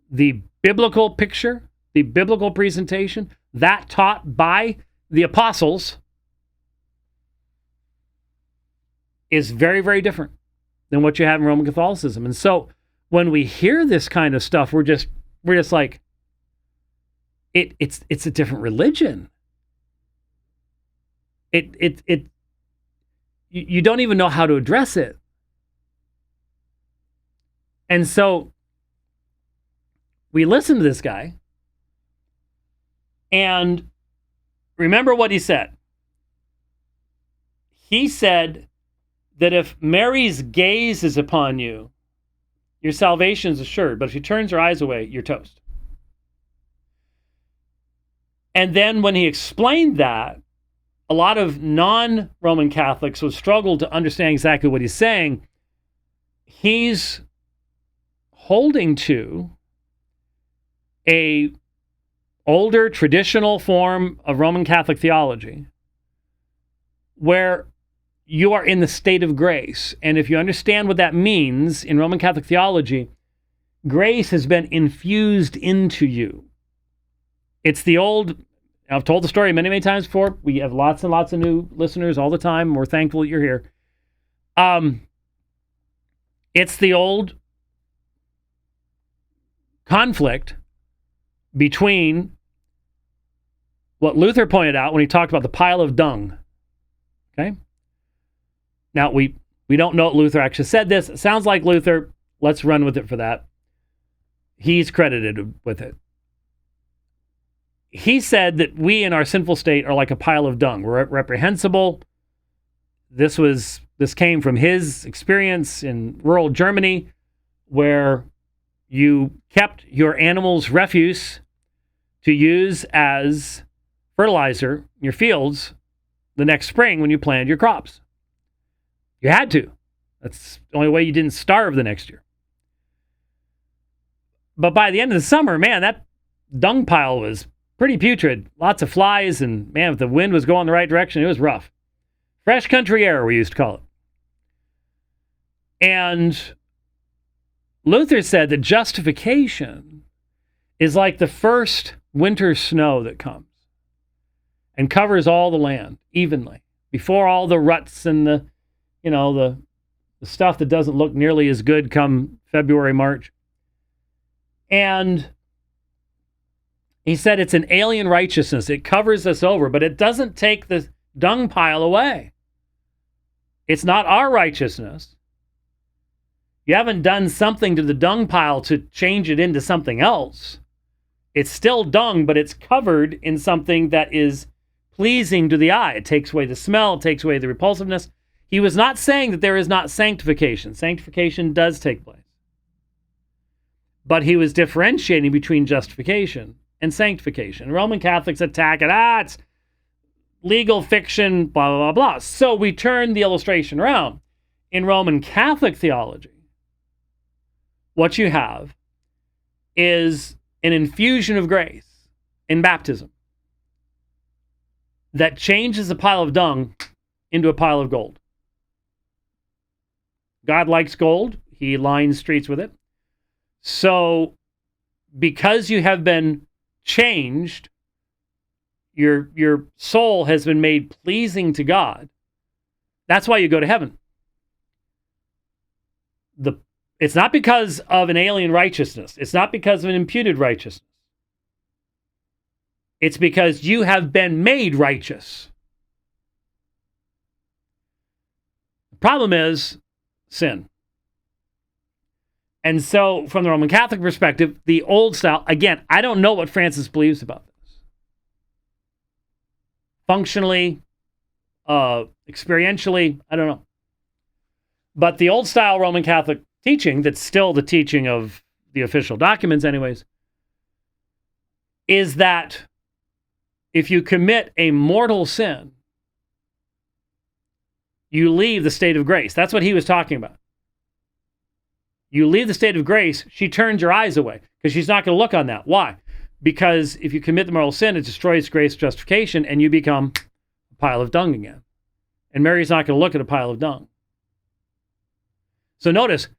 The biblical picture, the biblical presentation, that taught by the apostles is very, very different than what you have in Roman Catholicism. And so when we hear this kind of stuff, we're just like, it's a different religion. You don't even know how to address it. And so we listen to this guy, and remember what he said. He said that if Mary's gaze is upon you, your salvation is assured. But if she turns her eyes away, you're toast. And then when he explained that, a lot of non-Roman Catholics would struggle to understand exactly what he's saying. He's holding to a older traditional form of Roman Catholic theology where you are in the state of grace. And if you understand what that means in Roman Catholic theology, grace has been infused into you. It's the old, I've told the story many, many times before. We have lots and lots of new listeners all the time. We're thankful that you're here. It's the old conflict between what Luther pointed out when he talked about the pile of dung. Okay? Now, we don't know what Luther actually said this. It sounds like Luther. Let's run with it for that. He's credited with it. He said that we in our sinful state are like a pile of dung. We're reprehensible. This came from his experience in rural Germany, where you kept your animals' refuse to use as fertilizer in your fields the next spring when you planted your crops. You had to. That's the only way you didn't starve the next year. But by the end of the summer, man, that dung pile was pretty putrid. Lots of flies, and man, if the wind was going the right direction, it was rough. Fresh country air, we used to call it. And Luther said that justification is like the first winter snow that comes and covers all the land evenly before all the ruts and the stuff that doesn't look nearly as good come February, March. And he said it's an alien righteousness. It covers us over, but it doesn't take the dung pile away. It's not our righteousness. You haven't done something to the dung pile to change it into something else. It's still dung, but it's covered in something that is pleasing to the eye. It takes away the smell. It takes away the repulsiveness. He was not saying that there is not sanctification. Sanctification does take place. But he was differentiating between justification and sanctification. Roman Catholics attack it. It's legal fiction, blah, blah, blah, blah. So we turn the illustration around. In Roman Catholic theology, what you have is an infusion of grace in baptism that changes a pile of dung into a pile of gold. God likes gold. He lines streets with it. So, because you have been changed, your soul has been made pleasing to God. That's why you go to heaven. It's not because of an alien righteousness. It's not because of an imputed righteousness. It's because you have been made righteous. The problem is sin. And so, from the Roman Catholic perspective, the old style, again, I don't know what Francis believes about this. Functionally, experientially, I don't know. But the old style Roman Catholic teaching, that's still the teaching of the official documents anyways, is that if you commit a mortal sin, you leave the state of grace. That's what he was talking about. You leave the state of grace, she turns your eyes away because she's not going to look on that. Why? Because if you commit the mortal sin, it destroys grace justification and you become a pile of dung again. And Mary's not going to look at a pile of dung. So notice,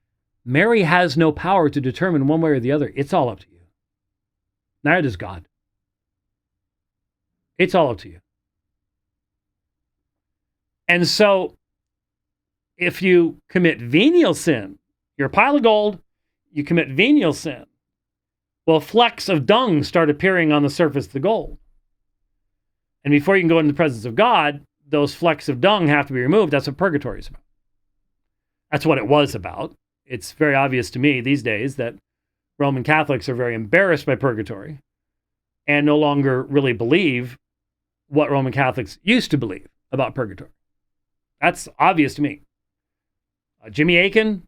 Mary has no power to determine one way or the other. It's all up to you. Neither does God. It's all up to you. And so, if you commit venial sin, you're a pile of gold, you commit venial sin, well, flecks of dung start appearing on the surface of the gold. And before you can go into the presence of God, those flecks of dung have to be removed. That's what purgatory is about. That's what it was about. It's very obvious to me these days that Roman Catholics are very embarrassed by purgatory and no longer really believe what Roman Catholics used to believe about purgatory. That's obvious to me. Jimmy Akin,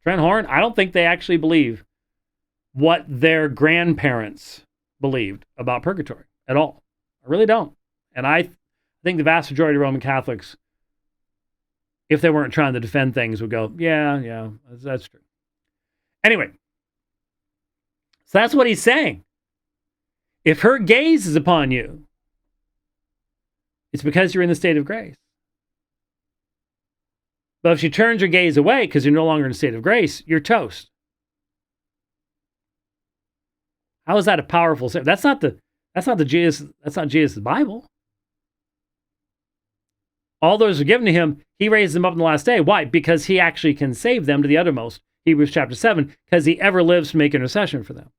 Trent Horn, I don't think they actually believe what their grandparents believed about purgatory at all. I really don't. And I think the vast majority of Roman Catholics, if they weren't trying to defend things, would go, yeah, that's true. Anyway, so that's what he's saying. If her gaze is upon you, it's because you're in the state of grace. But if she turns her gaze away because you're no longer in a state of grace, you're toast. How is that a powerful statement? That's not Jesus' Bible. All those are given to him. He raised them up in the last day. Why? Because he actually can save them to the uttermost. Hebrews chapter 7, because he ever lives to make intercession for them.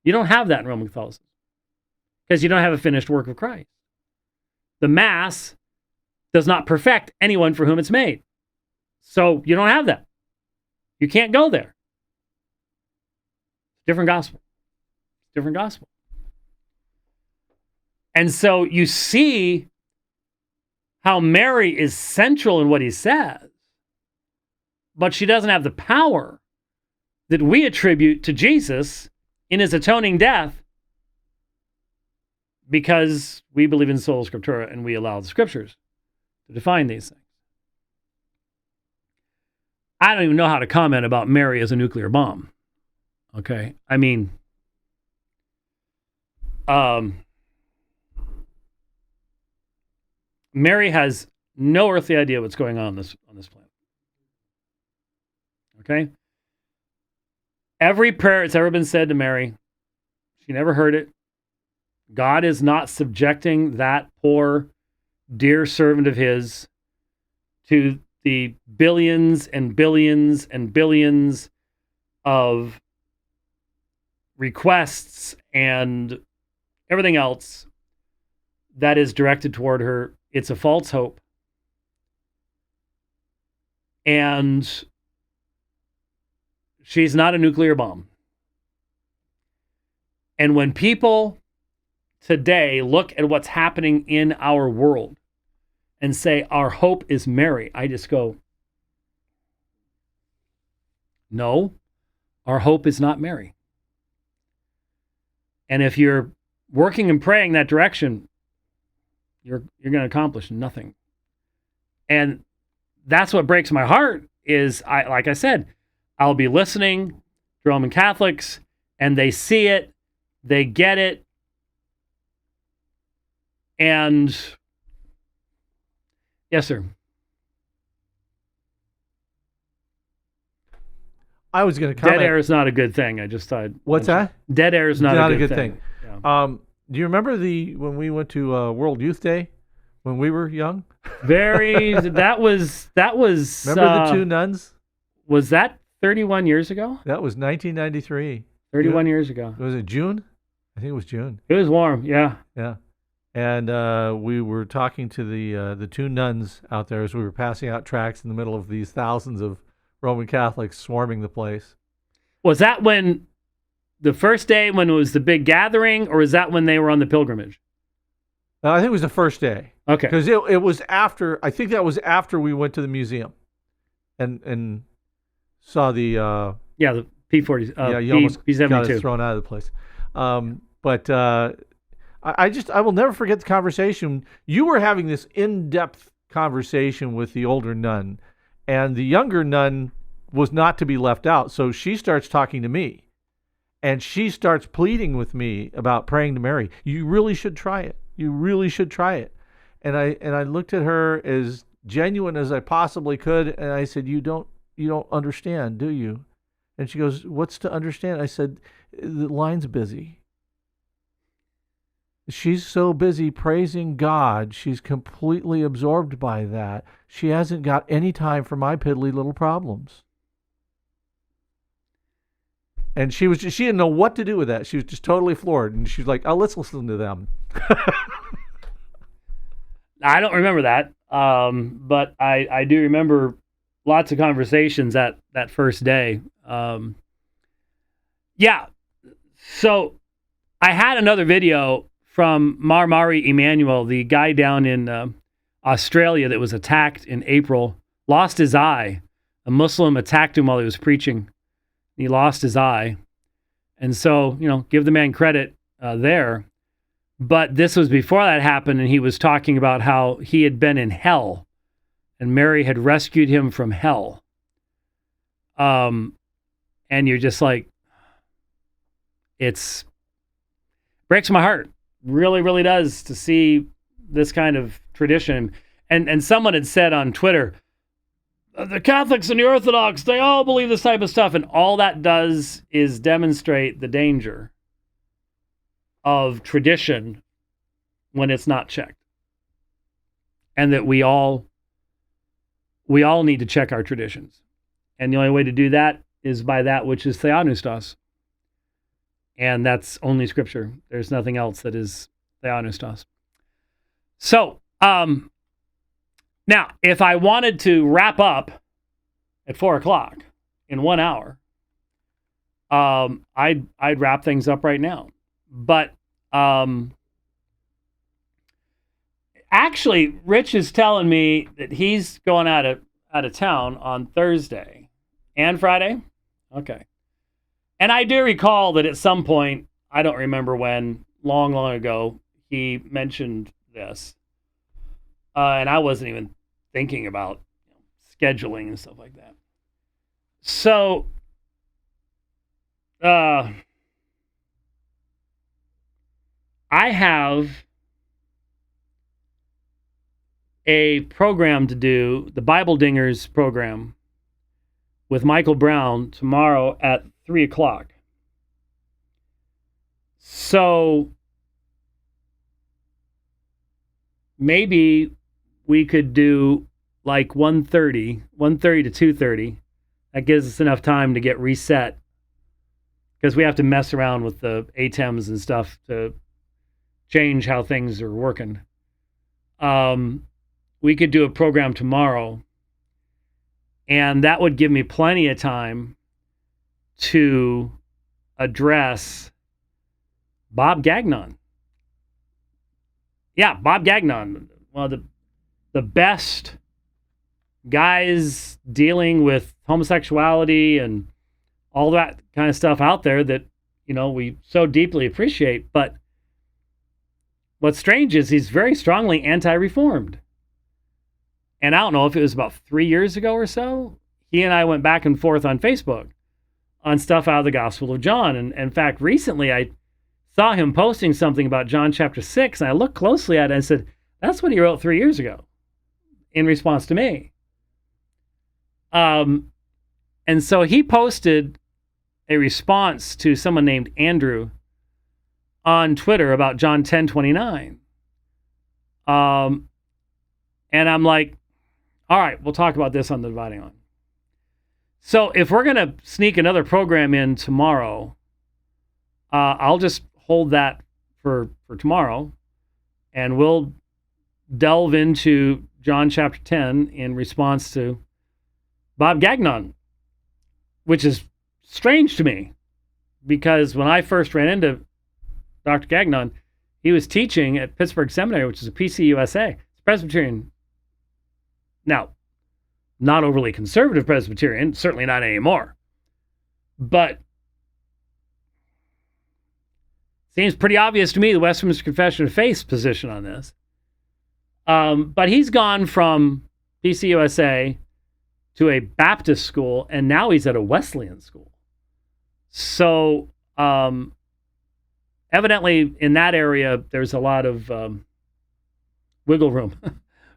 You don't have that in Roman Catholicism because you don't have a finished work of Christ. The Mass does not perfect anyone for whom it's made. So you don't have that. You can't go there. Different gospel. Different gospel. And so you see how Mary is central in what he says, but she doesn't have the power that we attribute to Jesus in his atoning death because we believe in sola scriptura and we allow the scriptures to define these things. I don't even know how to comment about Mary as a nuclear bomb. Okay? I mean, Mary has no earthly idea what's going on this planet. Okay? Every prayer that's ever been said to Mary, she never heard it. God is not subjecting that poor, dear servant of his to the billions and billions and billions of requests and everything else that is directed toward her. It's a false hope. And she's not a nuclear bomb. And when people today look at what's happening in our world and say our hope is Mary, I just go, no, our hope is not Mary. And if you're working and praying that direction, you're going to accomplish nothing. And that's what breaks my heart is, like I said, I'll be listening to Roman Catholics and they see it, they get it, and yes, sir. I was going to comment. Dead air is not a good thing. I just thought. What's that? Dead air is not a good thing. Yeah. Do you remember when we went to World Youth Day when we were young? That was. Remember the two nuns? Was that 31 years ago? That was 1993. 31 years ago. Was it June? I think it was June. It was warm. Yeah. Yeah. And we were talking to the two nuns out there as we were passing out tracts in the middle of these thousands of Roman Catholics swarming the place. Was that when the first day when it was the big gathering, or is that when they were on the pilgrimage? I think it was the first day. Okay. Because it was after, I think that was after we went to the museum and saw the... the P-40, you almost P-72. got us thrown out of the place. But I will never forget the conversation. You were having this in-depth conversation with the older nun, and the younger nun was not to be left out. So she starts talking to me, and she starts pleading with me about praying to Mary. You really should try it. You really should try it. And I looked at her as genuine as I possibly could, and I said, You don't understand, do you? And she goes, What's to understand? I said, The line's busy. She's so busy praising God, she's completely absorbed by that. She hasn't got any time for my piddly little problems. And she didn't know what to do with that. She was just totally floored. And she's like, oh, let's listen to them. I don't remember that. But I do remember lots of conversations that first day. Yeah. So I had another video from Mari Emanuel, the guy down in Australia that was attacked in April, lost his eye. A Muslim attacked him while he was preaching. He lost his eye. And so, give the man credit there. But this was before that happened, and he was talking about how he had been in hell, and Mary had rescued him from hell. And you're just like, breaks my heart. Really, really does to see this kind of tradition. And someone had said on Twitter, the Catholics and the Orthodox, they all believe this type of stuff. And all that does is demonstrate the danger of tradition when it's not checked. And that we all need to check our traditions. And the only way to do that is by that which is theopneustos. And that's only Scripture. There's nothing else that is theopneustos. So, now, if I wanted to wrap up at 4 o'clock in 1 hour, I'd wrap things up right now. But actually, Rich is telling me that he's going out of town on Thursday and Friday. Okay. And I do recall that at some point, I don't remember when, long, long ago, he mentioned this. And I wasn't even thinking about scheduling and stuff like that. So, I have a program to do, the Bible Dingers program, with Michael Brown tomorrow at 3 o'clock. So maybe we could do like 1:30 to 2:30. That gives us enough time to get reset, because we have to mess around with the ATEMs and stuff to change how things are working. We could do a program tomorrow, and that would give me plenty of time to address Bob Gagnon. Yeah, Bob Gagnon, one of the best guys dealing with homosexuality and all that kind of stuff out there that, we so deeply appreciate. But what's strange is he's very strongly anti-reformed. And I don't know if it was about 3 years ago or so, he and I went back and forth on Facebook on stuff out of the Gospel of John. And in fact, recently I saw him posting something about John chapter 6, and I looked closely at it and I said, that's what he wrote 3 years ago in response to me. And so he posted a response to someone named Andrew on Twitter about John 10:29. And I'm like, all right, we'll talk about this on the Dividing Line. So if we're going to sneak another program in tomorrow, I'll just hold that for tomorrow, and we'll delve into John chapter 10 in response to Bob Gagnon, which is strange to me, because when I first ran into Dr. Gagnon, he was teaching at Pittsburgh Seminary, which is a PCUSA. It's Presbyterian. Now, not overly conservative Presbyterian, certainly not anymore. But seems pretty obvious to me the Westminster Confession of Faith's position on this. But he's gone from PCUSA to a Baptist school, and now he's at a Wesleyan school. So evidently in that area, there's a lot of wiggle room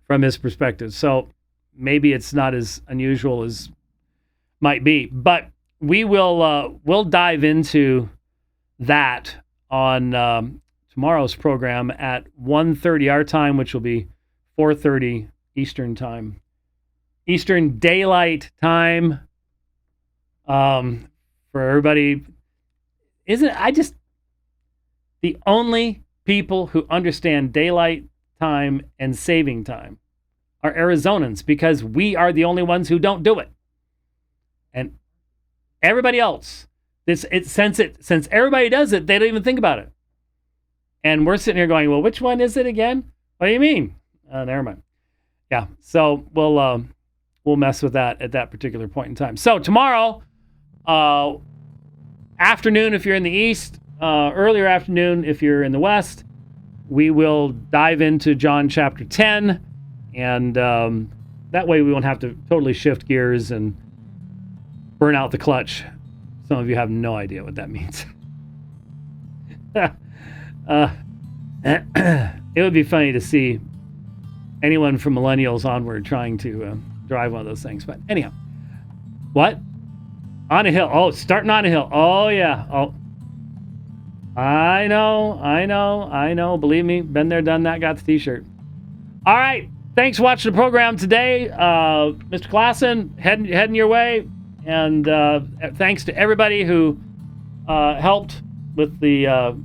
from his perspective. So maybe it's not as unusual as might be. But we will we'll dive into that on tomorrow's program at 1:30 our time, which will be 4:30 Eastern time. Eastern Daylight Time. For everybody, the only people who understand daylight time and saving time are Arizonans, because we are the only ones who don't do it. And everybody else, since everybody does it, they don't even think about it. And we're sitting here going, well, which one is it again? What do you mean? Never mind. Yeah, so we'll mess with that at that particular point in time. So tomorrow, afternoon if you're in the East, earlier afternoon if you're in the West, we will dive into John chapter 10, and that way we won't have to totally shift gears and burn out the clutch. Some of you have no idea what that means. It would be funny to see anyone from millennials onward trying to drive one of those things. But anyhow, what? On a hill. Oh, starting on a hill. Oh, yeah. Oh, I know. Believe me, been there, done that, got the t-shirt. All right. Thanks for watching the program today. Mr. Klassen, heading your way. And thanks to everybody who helped with the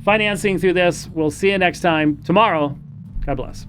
financing through this. We'll see you next time tomorrow. God bless.